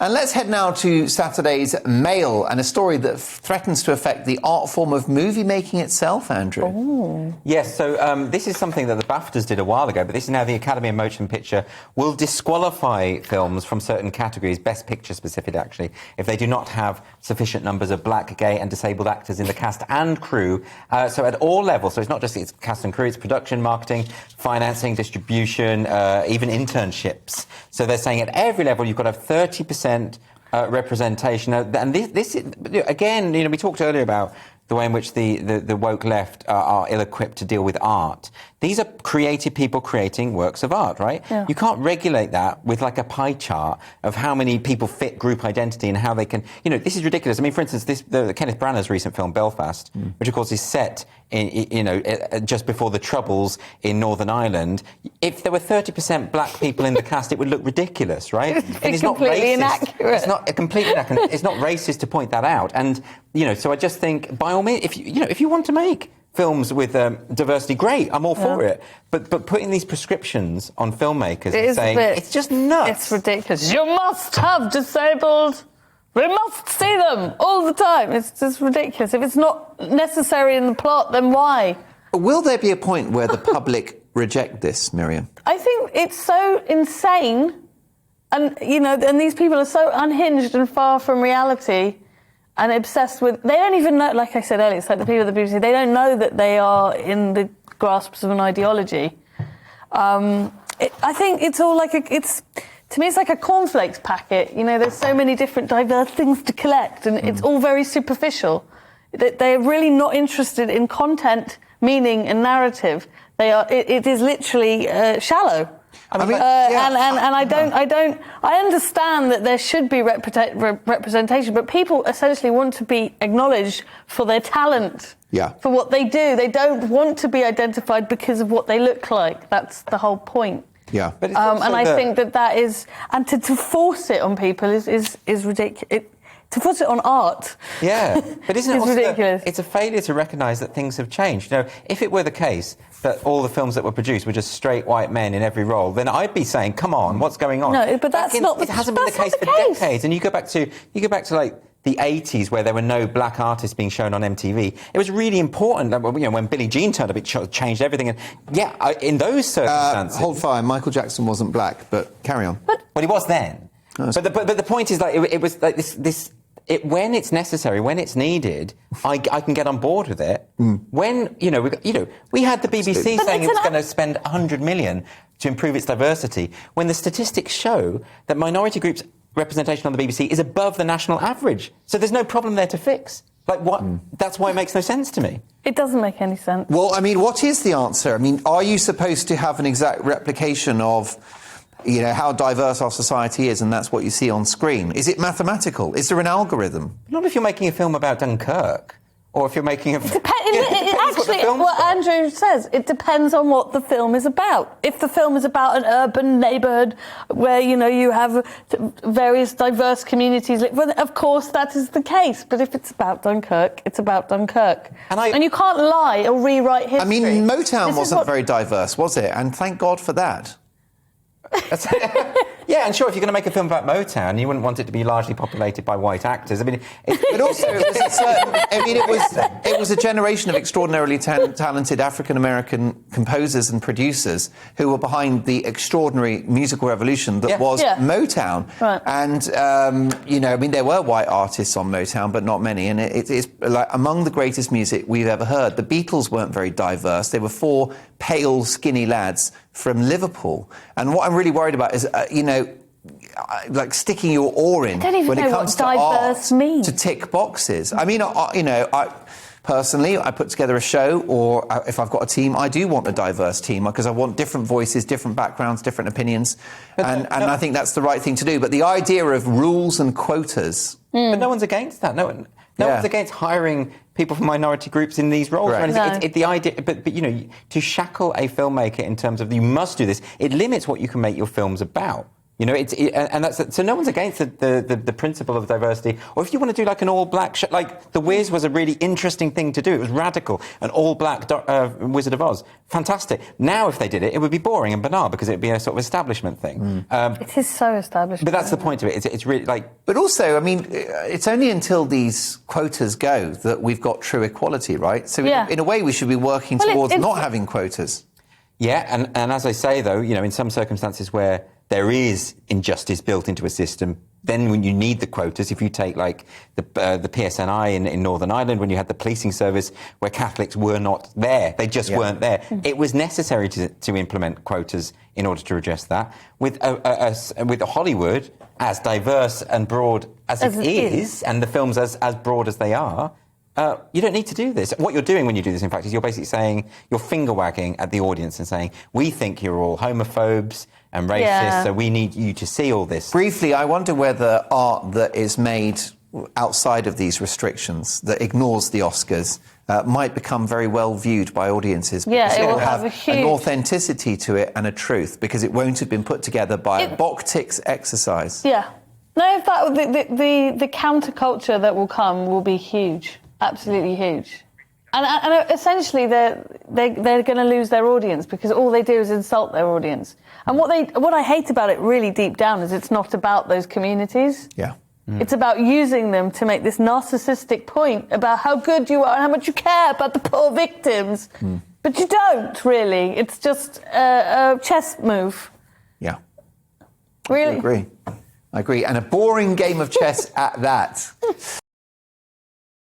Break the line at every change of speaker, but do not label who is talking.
And let's head now to Saturday's Mail and a story that threatens to affect the art form of movie making itself, Andrew.
Ooh.
Yes, so this is something that the BAFTAs did a while ago, but this is now the Academy of Motion Picture will disqualify films from certain categories, Best Picture specific actually, if they do not have sufficient numbers of black, gay and disabled actors in the cast and crew. So at all levels, so it's not just its cast and crew, it's production, marketing, financing, distribution, even internships. So they're saying at every level you've got to have 30% representation. And this again, we talked earlier about the way in which the woke left are ill-equipped to deal with art. These are creative people creating works of art, right?
Yeah.
You can't regulate that with like a pie chart of how many people fit group identity and how they can... this is ridiculous. I mean, for instance, the Kenneth Branagh's recent film, Belfast, which of course is set in just before the Troubles in Northern Ireland. If there were 30% black people in the cast, it would look ridiculous, right?
And it's completely inaccurate.
It's not completely inaccurate. It's not racist to point that out. And, so I just think, by all means, if you want to make films with diversity, great, I'm all for it. But putting these prescriptions on filmmakers and saying, it's just nuts.
It's ridiculous. You must have disabled... We must see them all the time. It's just ridiculous. If it's not necessary in the plot, then why?
Will there be a point where the public reject this, Miriam?
I think it's so insane, and and these people are so unhinged and far from reality, and obsessed with. They don't even know. Like I said earlier, it's like the people at the BBC. They don't know that they are in the grasps of an ideology. I think it's all like to me, it's like a cornflakes packet. There's so many different diverse things to collect, and it's all very superficial. They're really not interested in content, meaning, and narrative. It is literally shallow. And I understand that there should be representation, but people essentially want to be acknowledged for their talent, for what they do. They don't want to be identified because of what they look like. That's the whole point.
Yeah,
but and I think that is, and to force it on people is ridiculous. To force it on art,
but isn't it also
ridiculous?
It's a failure to recognise that things have changed. If it were the case that all the films that were produced were just straight white men in every role, then I'd be saying, "Come on, what's going on?"
No, but that's not.
It hasn't been the case for decades. And you go back to like the 80s, where there were no black artists being shown on MTV. It was really important that when Billie Jean turned up, it changed everything. And in those circumstances,
hold fire. Michael Jackson wasn't black, but carry on.
But he was then. But the point is, like, it was like this. When it's necessary, when it's needed, I can get on board with it. When we had the BBC saying it was going to spend 100 million to improve its diversity, when the statistics show that minority groups' representation on the BBC is above the national average. So there's no problem there to fix. Like, what? That's why it makes no sense to me.
It doesn't make any sense.
Well, I mean, what is the answer? I mean, are you supposed to have an exact replication of how diverse our society is, and that's what you see on screen? Is it mathematical? Is there an algorithm?
Not if you're making a film about Dunkirk, or if you're making a...
What Andrew says, it depends on what the film is about. If the film is about an urban neighbourhood where, you have various diverse communities, well, of course that is the case. But if it's about Dunkirk, it's about Dunkirk. And you can't lie or rewrite history.
I mean, Motown wasn't very diverse, was it? And thank God for that.
Yeah, and sure, if you're going to make a film about Motown, you wouldn't want it to be largely populated by white actors. I mean,
but also, it was a generation of extraordinarily talented African-American composers and producers who were behind the extraordinary musical revolution that was Motown.
Right.
And, I mean, there were white artists on Motown, but not many. And it's like among the greatest music we've ever heard. The Beatles weren't very diverse. They were four pale, skinny lads from Liverpool. And what I'm really worried about is, like sticking your oar in when it comes to art
means.
To tick boxes. I mean, I personally, I put together a show, or if I've got a team, I do want a diverse team because I want different voices, different backgrounds, different opinions, and I think that's the right thing to do. But the idea of rules and quotas...
But no one's against that. No one's against hiring people from minority groups in these roles. Right. It's the idea, but to shackle a filmmaker in terms of you must do this, it limits what you can make your films about. You know, and that's so no one's against the principle of diversity. Or if you want to do like an all-black show, like The Wiz was a really interesting thing to do. It was radical, an all-black Wizard of Oz, fantastic. Now, if they did it, it would be boring and banal because it would be a sort of establishment thing.
It is so established.
But that's the point of it. It's really like.
But also, I mean, it's only until these quotas go that we've got true equality, right? So in a way, we should be working towards not having quotas.
Yeah, and as I say, though, you know, in some circumstances where there is injustice built into a system, then when you need the quotas, if you take like the PSNI in Northern Ireland, when you had the policing service where Catholics were not there, they just weren't there. It was necessary to implement quotas in order to address that. With Hollywood, as diverse and broad as it is, and the films as broad as they are, you don't need to do this. What you're doing when you do this, in fact, is you're basically saying, you're finger wagging at the audience and saying, we think you're all homophobes and racist, so we need you to see all this.
Briefly, I wonder whether art that is made outside of these restrictions, that ignores the Oscars, might become very well viewed by audiences.
Yeah,
because
it will
have
have a huge...
an authenticity to it and a truth, because it won't have been put together by a box ticks exercise.
Yeah. No, in fact, the counterculture that will come will be huge. Absolutely huge. And essentially, they're going to lose their audience because all they do is insult their audience. And what I hate about it really deep down is it's not about those communities.
Yeah.
It's about using them to make this narcissistic point about how good you are and how much you care about the poor victims. But you don't, really. It's just a chess move.
Yeah.
Really?
I agree. And a boring game of chess at that.